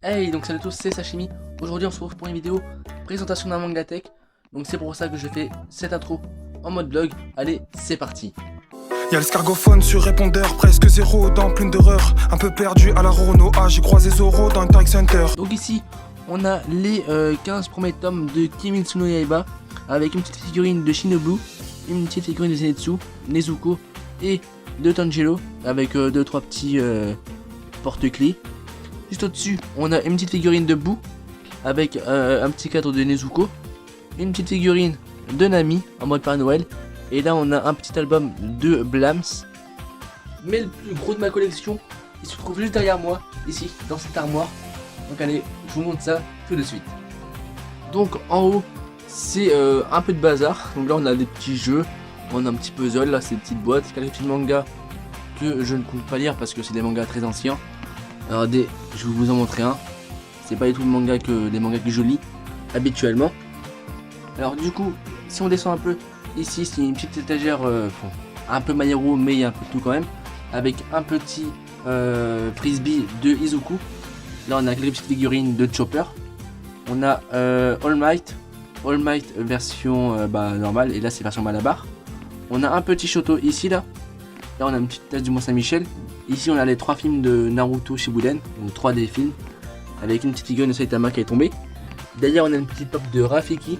Hey, donc salut à tous, c'est Sashimi. Aujourd'hui on se retrouve pour une vidéo présentation d'un manga tech. Donc c'est pour ça que je fais cette intro en mode vlog. Allez, c'est parti. Y'a le scargophone sur répondeur, presque zéro dans pleine d'horreur. Un peu perdu à la Ronoa, j'ai croisé Zoro dans Interact Center. Donc ici on a les 15 premiers tomes de Kimetsu no Yaiba, avec une petite figurine de Shinobu, une petite figurine de Zenitsu, Nezuko et de Tanjiro, avec 2-3 petits porte-clés. Juste au-dessus, on a une petite figurine de Boo avec un petit cadre de Nezuko, une petite figurine de Nami en mode Père Noël, et là on a un petit album de Blams. Mais le plus gros de ma collection, il se trouve juste derrière moi, ici, dans cette armoire. Donc allez, je vous montre ça tout de suite. Donc en haut, c'est un peu de bazar. Donc là on a des petits jeux, on a un petit puzzle, là c'est des petites boîtes, quelques petits mangas que je ne compte pas lire parce que c'est des mangas très anciens. Alors je vais vous en montrer un. C'est pas du tout le manga les mangas que je lis habituellement. Alors du coup, si on descend un peu, ici c'est une petite étagère un peu My Hero, mais il y a un peu de tout quand même, avec un petit frisbee de Izuku. Là on a quelques petites figurines de Chopper. On a All Might version normale, et là c'est version Malabar. On a un petit Shoto ici là. Là on a une petite tasse du Mont Saint-Michel. Ici on a les 3 films de Naruto Shippuden, donc 3 des films, avec une petite figurine de Saitama qui est tombée. D'ailleurs on a une petite pop de Rafiki,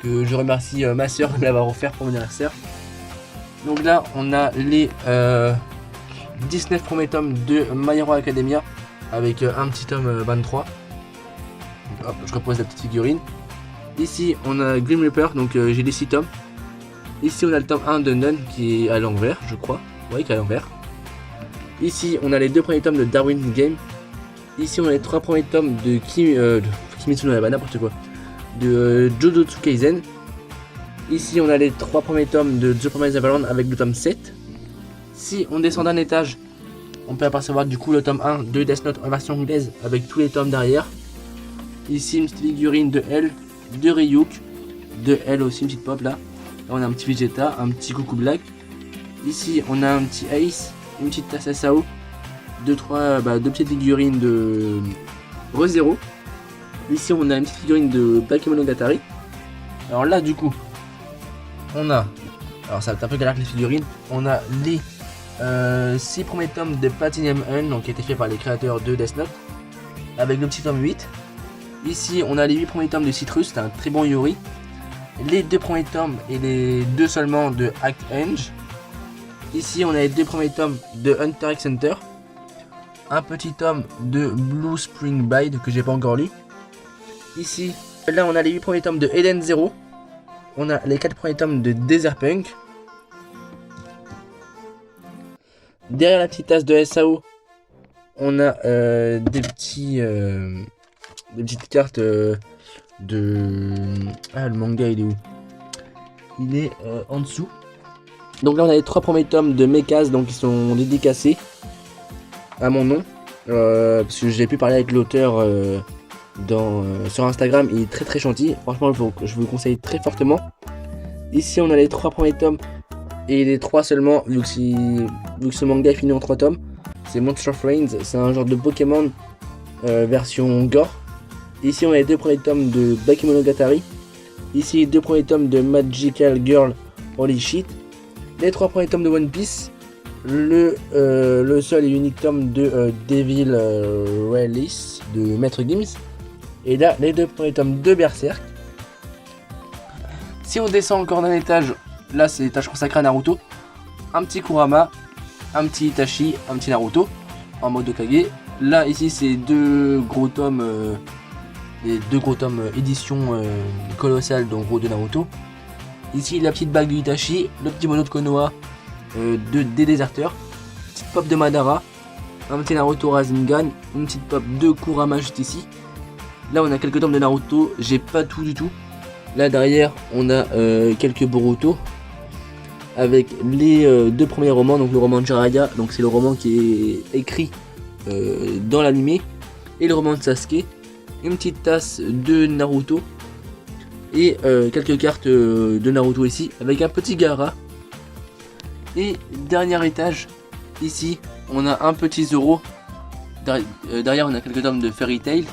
que je remercie ma soeur de l'avoir offert pour mon anniversaire. Donc là on a les 19 premiers tomes de My Hero Academia, avec un petit tome 23. Donc, hop, je repose la petite figurine. Ici on a Grim Reaper, donc j'ai les 6 tomes. Ici on a le tome 1 de Nun qui est à l'envers, je crois. Oui, qui est à l'envers. Ici on a les 2 premiers tomes de Darwin Game. Ici on a les 3 premiers tomes de Kimetsu no Yaiba, n'importe quoi, de Jujutsu Kaisen. Ici on a les 3 premiers tomes de The Promised Neverland avec le tome 7. Si on descend d'un étage, on peut apercevoir du coup le tome 1 de Death Note en version anglaise avec tous les tomes derrière. Ici une petite figurine de L, de Ryuk, de L aussi, une petite pop là. Là on a un petit Vegeta, un petit Goku Black. Ici on a un petit Ace, une petite tasse SAO, deux petites figurines de ReZero. Ici on a une petite figurine de Bakemonogatari. Alors là du coup on a, alors ça va être un peu galère avec les figurines, on a les 6 premiers tomes de Platinum Un, donc qui a été fait par les créateurs de Death Note, avec le petit tome 8. Ici on a les 8 premiers tomes de Citrus, c'est un très bon Yuri. Les 2 premiers tomes et les 2 seulement de Act Eng. Ici on a les 2 premiers tomes de Hunter x Hunter. Un petit tome de Blue Spring Bide que j'ai pas encore lu. Ici, là on a les 8 premiers tomes de Eden Zero. On a les 4 premiers tomes de Desert Punk. Derrière la petite tasse de SAO, on a des petites cartes Ah, le manga il est où? Il est en dessous. Donc là on a les 3 premiers tomes de Mechas, donc ils sont dédicacés à mon nom, parce que j'ai pu parler avec l'auteur sur Instagram. Il est très très gentil, franchement je vous le conseille très fortement. Ici on a les 3 premiers tomes et les 3 seulement, vu que ce manga est fini en 3 tomes. C'est Monster Friends, c'est un genre de Pokémon version gore. Ici on a les 2 premiers tomes de Bakemonogatari. Ici les 2 premiers tomes de Magical Girl Holy Shit. Les 3 premiers tomes de One Piece. Le seul et unique tome de Devil Release de Maître Gims. Et là les 2 premiers tomes de Berserk. Si on descend encore d'un étage, là c'est l'étage consacré à Naruto. Un petit Kurama, un petit Itachi, un petit Naruto en mode Okage. Là ici c'est 2 gros tomes, les 2 gros tomes édition colossale de Naruto. Ici la petite bague de Itachi, le petit mono de Konoha des déserteurs, petite pop de Madara, un petit Naruto Rasengan, une petite pop de Kurama juste ici. Là on a quelques tomes de Naruto, j'ai pas tout du tout. Là derrière on a quelques Boruto avec les 2 premiers romans, donc le roman de Jiraiya, donc c'est le roman qui est écrit dans l'animé, et le roman de Sasuke. Une petite tasse de Naruto et quelques cartes de Naruto ici avec un petit Gaara. Et dernier étage, ici on a un petit Zoro derrière on a quelques tomes de Fairy Tail.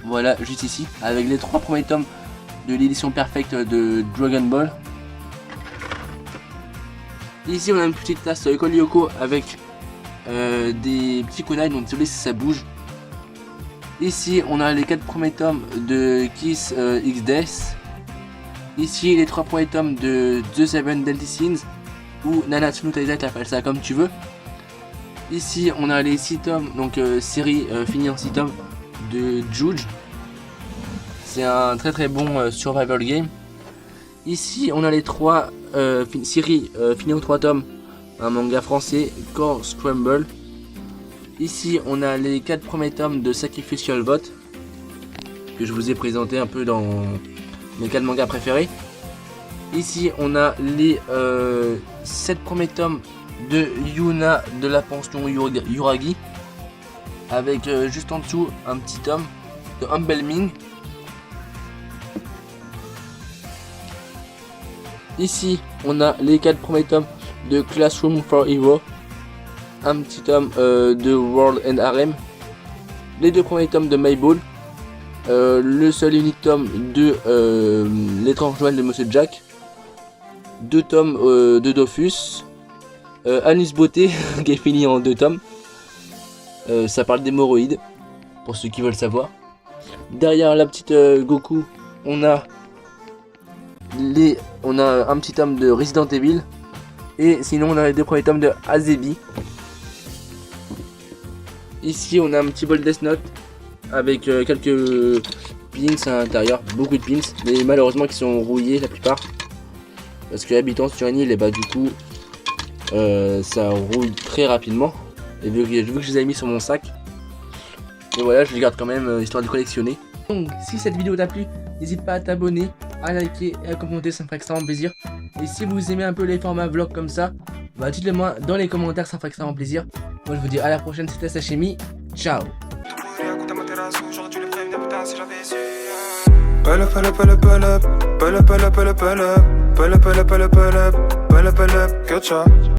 Voilà, juste ici, avec les 3 premiers tomes de l'édition perfecte de Dragon Ball. Ici on a une petite tasse Kolyoko avec des petits kunai, donc désolé si ça bouge. Ici on a les 4 premiers tomes de Kiss X-Death. Ici les 3 premiers tomes de The Seven Deadly Sins ou Nanatsu no Taizai, t'appelles ça comme tu veux. Ici on a les 6 tomes, donc série finie en 6 tomes de Juge. C'est un très bon survival game. Ici on a les 3 séries finies en 3 tomes, un manga français, Core Scramble. Ici on a les 4 premiers tomes de Sacrificial Vote, que je vous ai présenté un peu dans mes 4 mangas préférés. Ici on a les 7 premiers tomes de Yuna de la pension Yuragi, avec juste en dessous un petit tome de Humbelming. Ici on a les 4 premiers tomes de Classroom for Hero, un petit tome de World and Harem, les 2 premiers tomes de Mayball, le seul et unique tome de l'étrange Noël de Monsieur Jack, 2 tomes de Dofus, Anus Beauté qui est fini en 2 tomes. Ça parle d'hémorroïdes pour ceux qui veulent savoir. Derrière la petite Goku, on a un petit tome de Resident Evil, et sinon on a les 2 premiers tomes de Azebi. Ici on a un petit bol Death Note avec quelques pins à l'intérieur, beaucoup de pins, mais malheureusement qui sont rouillés la plupart, parce que habitant sur une île, et bah du coup ça rouille très rapidement, et vu que je les ai mis sur mon sac, et voilà, je les garde quand même histoire de collectionner. Donc si cette vidéo t'a plu, n'hésite pas à t'abonner, à liker et à commenter, ça me ferait extrêmement plaisir. Et si vous aimez un peu les formats vlog comme ça, bah dites-le moi dans les commentaires, ça me ferait extrêmement plaisir. Moi je vous dis à la prochaine, c'était Sashimi, ciao.